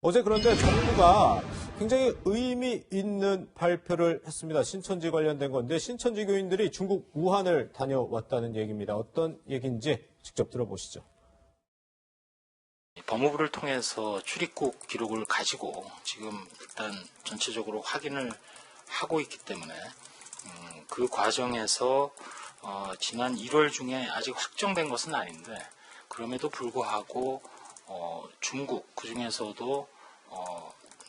어제 그런데 정부가 굉장히 의미 있는 발표를 했습니다. 신천지 관련된 건데 신천지 교인들이 중국 우한을 다녀왔다는 얘기입니다. 어떤 얘기인지 직접 들어보시죠. 법무부를 통해서 출입국 기록을 가지고 지금 일단 전체적으로 확인을 하고 있기 때문에 그 과정에서 지난 1월 중에 아직 확정된 것은 아닌데 그럼에도 불구하고 중국 그중에서도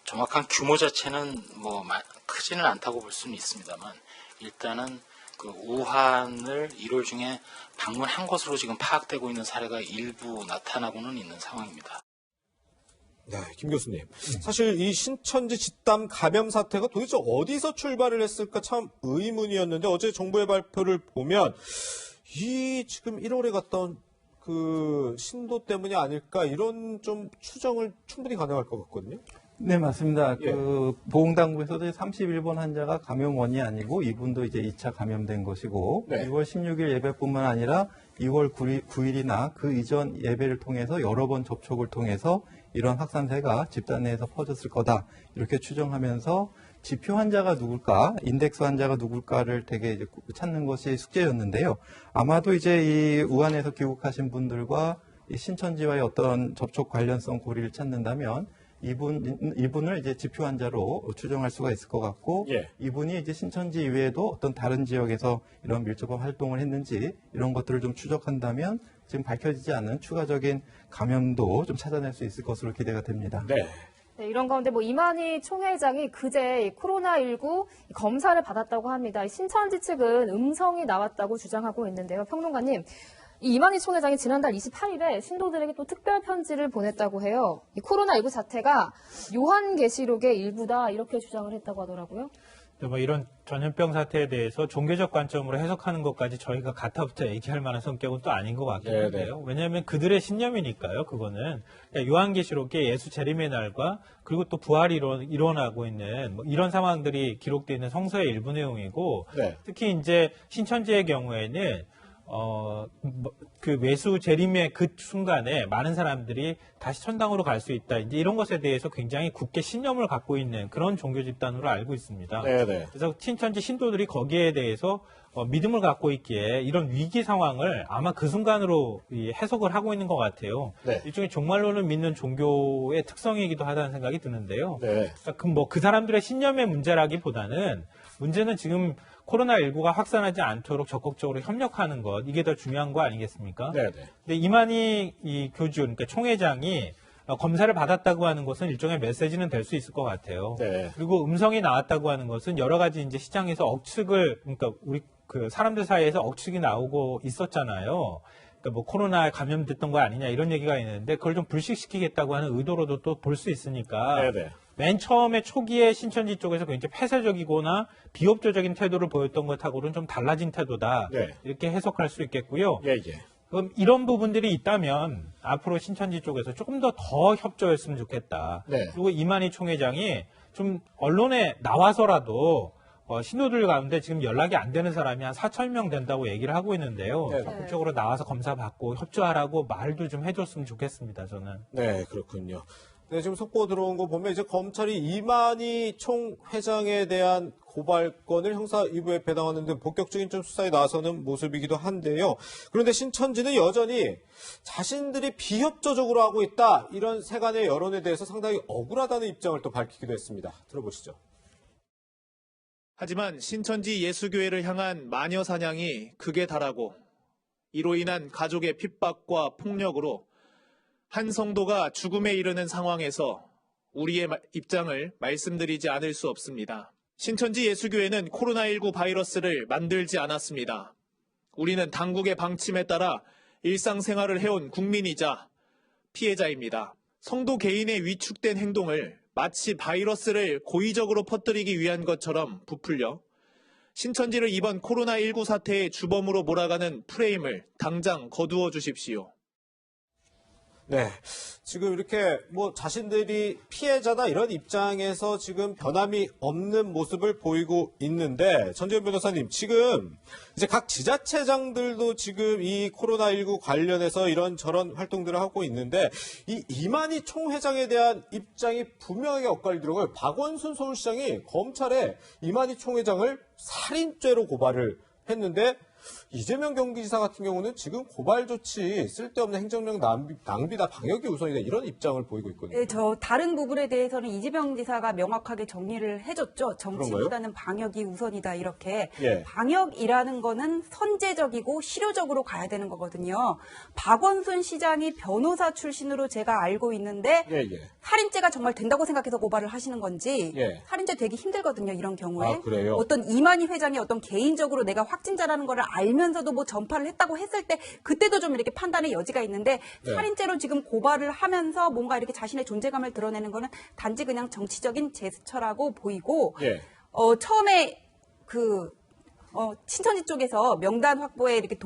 정확한 규모 자체는 뭐 크지는 않다고 볼 수는 있습니다만 일단은 그 우한을 1월 중에 방문한 것으로 지금 파악되고 있는 사례가 일부 나타나고는 있는 상황입니다. 네, 김 교수님. 사실 이 신천지 집단 감염 사태가 도대체 어디서 출발을 했을까 참 의문이었는데 어제 정부의 발표를 보면 이 지금 1월에 갔다 온 그 신도 때문이 아닐까 이런 좀 추정을 충분히 가능할 것 같거든요. 네, 맞습니다. 예. 보건당국에서도 31번 환자가 감염원이 아니고 이분도 이제 2차 감염된 것이고, 네. 6월 16일 예배뿐만 아니라 2월 9일이나 그 이전 예배를 통해서 여러 번 접촉을 통해서 이런 확산세가 집단 내에서 퍼졌을 거다. 이렇게 추정하면서 지표 환자가 누굴까, 인덱스 환자가 누굴까를 되게 이제 찾는 것이 숙제였는데요. 아마도 이제 이 우한에서 귀국하신 분들과 이 신천지와의 어떤 접촉 관련성 고리를 찾는다면 이분을 이제 지표 환자로 추정할 수가 있을 것 같고, 예. 이분이 이제 신천지 이외에도 어떤 다른 지역에서 이런 밀접한 활동을 했는지 이런 것들을 좀 추적한다면 지금 밝혀지지 않은 추가적인 감염도 좀 찾아낼 수 있을 것으로 기대가 됩니다. 네. 네, 이런 가운데 이만희 총회장이 그제 코로나19 검사를 받았다고 합니다. 신천지 측은 음성이 나왔다고 주장하고 있는데요. 평론가님, 이 이만희 총회장이 지난달 28일에 신도들에게 또 특별 편지를 보냈다고 해요. 이 코로나19 사태가 요한계시록의 일부다 이렇게 주장을 했다고 하더라고요. 뭐 이런 전염병 사태에 대해서 종교적 관점으로 해석하는 것까지 저희가 가타부터 얘기할 만한 성격은 또 아닌 것 같긴 한데요. 왜냐하면 그들의 신념이니까요. 그거는 그러니까 요한계시록의 예수 재림의 날과 그리고 또 부활이 일어나고 있는 뭐 이런 상황들이 기록되어 있는 성서의 일부 내용이고 네. 특히 이제 신천지의 경우에는 그 외수 재림의 그 순간에 많은 사람들이 다시 천당으로 갈 수 있다. 이제 이런 것에 대해서 굉장히 굳게 신념을 갖고 있는 그런 종교 집단으로 알고 있습니다. 네네. 그래서 신천지 신도들이 거기에 대해서 믿음을 갖고 있기에 이런 위기 상황을 아마 그 순간으로 해석을 하고 있는 것 같아요. 네. 일종의 종말론을 믿는 종교의 특성이기도 하다는 생각이 드는데요. 네. 그 사람들의 신념의 문제라기보다는 문제는 지금 코로나19가 확산하지 않도록 적극적으로 협력하는 것, 이게 더 중요한 거 아니겠습니까? 네네. 근데 이만희 이 교주, 그러니까 총회장이 검사를 받았다고 하는 것은 일종의 메시지는 될 수 있을 것 같아요. 네. 그리고 음성이 나왔다고 하는 것은 여러 가지 이제 시장에서 억측을, 그러니까 우리 그 사람들 사이에서 억측이 나오고 있었잖아요. 그러니까 뭐 코로나에 감염됐던 거 아니냐 이런 얘기가 있는데 그걸 좀 불식시키겠다고 하는 의도로도 또 볼 수 있으니까. 네네. 맨 처음에 초기에 신천지 쪽에서 굉장히 폐쇄적이거나 비협조적인 태도를 보였던 것하고는 좀 달라진 태도다. 네. 이렇게 해석할 수 있겠고요. 예. 그럼 이런 부분들이 있다면 앞으로 신천지 쪽에서 조금 더 협조했으면 좋겠다. 네. 그리고 이만희 총회장이 좀 언론에 나와서라도 신도들 가운데 지금 연락이 안 되는 사람이 한 4,000명 된다고 얘기를 하고 있는데요. 네. 적극적으로 나와서 검사 받고 협조하라고 말도 좀 해줬으면 좋겠습니다. 저는. 네, 그렇군요. 네, 지금 속보 들어온 거 보면 이제 검찰이 이만희 총회장에 대한 고발건을 형사 2부에 배당하는 등 본격적인 좀 수사에 나서는 모습이기도 한데요. 그런데 신천지는 여전히 자신들이 비협조적으로 하고 있다. 이런 세간의 여론에 대해서 상당히 억울하다는 입장을 또 밝히기도 했습니다. 들어보시죠. 하지만 신천지 예수교회를 향한 마녀 사냥이 극에 달하고 이로 인한 가족의 핍박과 폭력으로 한 성도가 죽음에 이르는 상황에서 우리의 입장을 말씀드리지 않을 수 없습니다. 신천지 예수교회는 코로나19 바이러스를 만들지 않았습니다. 우리는 당국의 방침에 따라 일상생활을 해온 국민이자 피해자입니다. 성도 개인의 위축된 행동을 마치 바이러스를 고의적으로 퍼뜨리기 위한 것처럼 부풀려 신천지를 이번 코로나19 사태의 주범으로 몰아가는 프레임을 당장 거두어 주십시오. 네. 지금 이렇게 뭐 자신들이 피해자다 이런 입장에서 지금 변함이 없는 모습을 보이고 있는데 전재현 변호사님 지금 이제 각 지자체장들도 지금 이 코로나19 관련해서 이런저런 활동들을 하고 있는데 이 이만희 총회장에 대한 입장이 분명하게 엇갈리더라고요. 박원순 서울시장이 검찰에 이만희 총회장을 살인죄로 고발을 했는데 이재명 경기지사 같은 경우는 지금 고발 조치 쓸데없는 행정력 낭비다 방역이 우선이다 이런 입장을 보이고 있거든요. 네, 저 다른 부분에 대해서는 이재명 지사가 명확하게 정리를 해줬죠. 정치보다는 방역이 우선이다 이렇게. 예. 방역이라는 거는 선제적이고 실효적으로 가야 되는 거거든요. 박원순 시장이 변호사 출신으로 제가 알고 있는데 예, 예. 살인죄가 정말 된다고 생각해서 고발을 하시는 건지 예. 살인죄 되기 힘들거든요. 이런 경우에. 아, 그래요? 어떤 이만희 회장이 어떤 개인적으로 내가 확진자라는 거를 알면서도 뭐 전파를 했다고 했을 때 그때도 좀 이렇게 판단의 여지가 있는데 네. 살인죄로 지금 고발을 하면서 뭔가 이렇게 자신의 존재감을 드러내는 거는 단지 그냥 정치적인 제스처라고 보이고 예. 처음에 신천지 쪽에서 명단 확보에 이렇게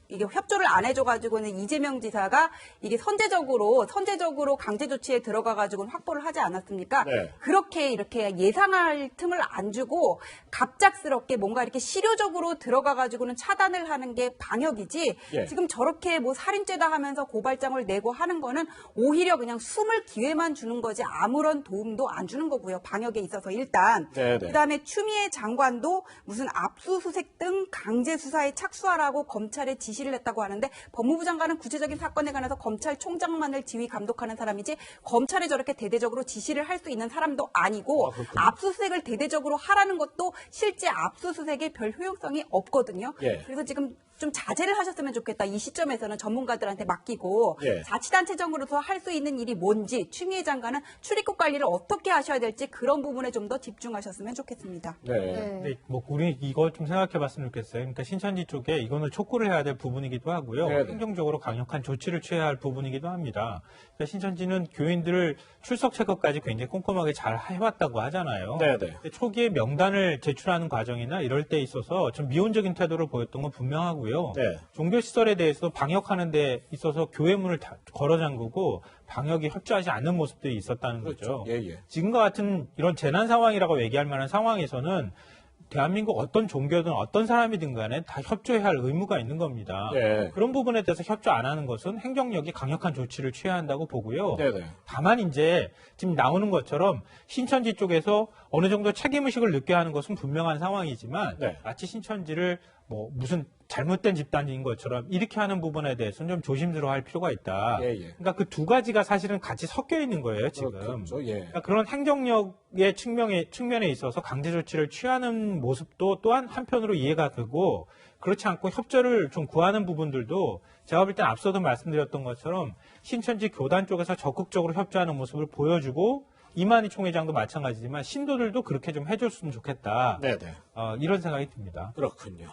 이게 협조를 안 해줘가지고는 이재명 지사가 이게 선제적으로 강제 조치에 들어가가지고는 확보를 하지 않았습니까? 네. 그렇게 이렇게 예상할 틈을 안 주고 갑작스럽게 뭔가 이렇게 실효적으로 들어가가지고는 차단을 하는 게 방역이지. 예. 지금 저렇게 뭐 살인죄다 하면서 고발장을 내고 하는 거는 오히려 그냥 숨을 기회만 주는 거지 아무런 도움도 안 주는 거고요. 방역에 있어서 일단. 네네. 그다음에 추미애 장관도 무슨 압수수색 등 강제 수사에 착수하라고 검찰에 지시를 했다고 하는데 법무부 장관은 구체적인 사건에 관해서 검찰총장만을 지휘 감독하는 사람이지 검찰에 저렇게 대대적으로 지시를 할 수 있는 사람도 아니고 압수수색을 대대적으로 하라는 것도 실제 압수수색에 별 효용성이 없거든요. 예. 그래서 지금 좀 자제를 하셨으면 좋겠다. 이 시점에서는 전문가들한테 맡기고 예. 자치단체장으로서 할 수 있는 일이 뭔지 추미애 장관은 출입국 관리를 어떻게 하셔야 될지 그런 부분에 좀 더 집중하셨으면 좋겠습니다. 네. 근데 뭐 우리 이거 좀 생각해봤으면 좋겠어요. 그러니까 신천지 쪽에 이거는 촉구를 해야 될 부분이기도 하고요. 네네. 행정적으로 강력한 조치를 취해야 할 부분이기도 합니다. 그러니까 신천지는 교인들을 출석 체크까지 굉장히 꼼꼼하게 잘 해왔다고 하잖아요. 네네. 근데 초기에 명단을 제출하는 과정이나 이럴 때 있어서 좀 미온적인 태도를 보였던 건 분명하고요. 네. 종교시설에 대해서도 방역하는 데 있어서 교회 문을 다 걸어 잠그고 방역이 협조하지 않는 모습들이 있었다는 거죠. 예, 예. 지금과 같은 이런 재난 상황이라고 얘기할 만한 상황에서는 대한민국 어떤 종교든 어떤 사람이든 간에 다 협조해야 할 의무가 있는 겁니다. 네. 그런 부분에 대해서 협조 안 하는 것은 행정력이 강력한 조치를 취해야 한다고 보고요. 네네. 다만 이제 지금 나오는 것처럼 신천지 쪽에서 어느 정도 책임의식을 느껴야 하는 것은 분명한 상황이지만 네. 마치 신천지를 뭐 무슨 잘못된 집단인 것처럼 이렇게 하는 부분에 대해서는 좀 조심스러워할 필요가 있다. 예, 예. 그러니까 그 두 가지가 사실은 같이 섞여 있는 거예요, 지금. 그렇죠. 예. 그러니까 그런 행정력의 측면에 있어서 강제 조치를 취하는 모습도 또한 한편으로 이해가 되고 그렇지 않고 협조를 좀 구하는 부분들도 제가 볼 땐 앞서도 말씀드렸던 것처럼 신천지 교단 쪽에서 적극적으로 협조하는 모습을 보여주고 이만희 총회장도 마찬가지지만 신도들도 그렇게 좀 해줬으면 좋겠다. 네네. 이런 생각이 듭니다. 그렇군요.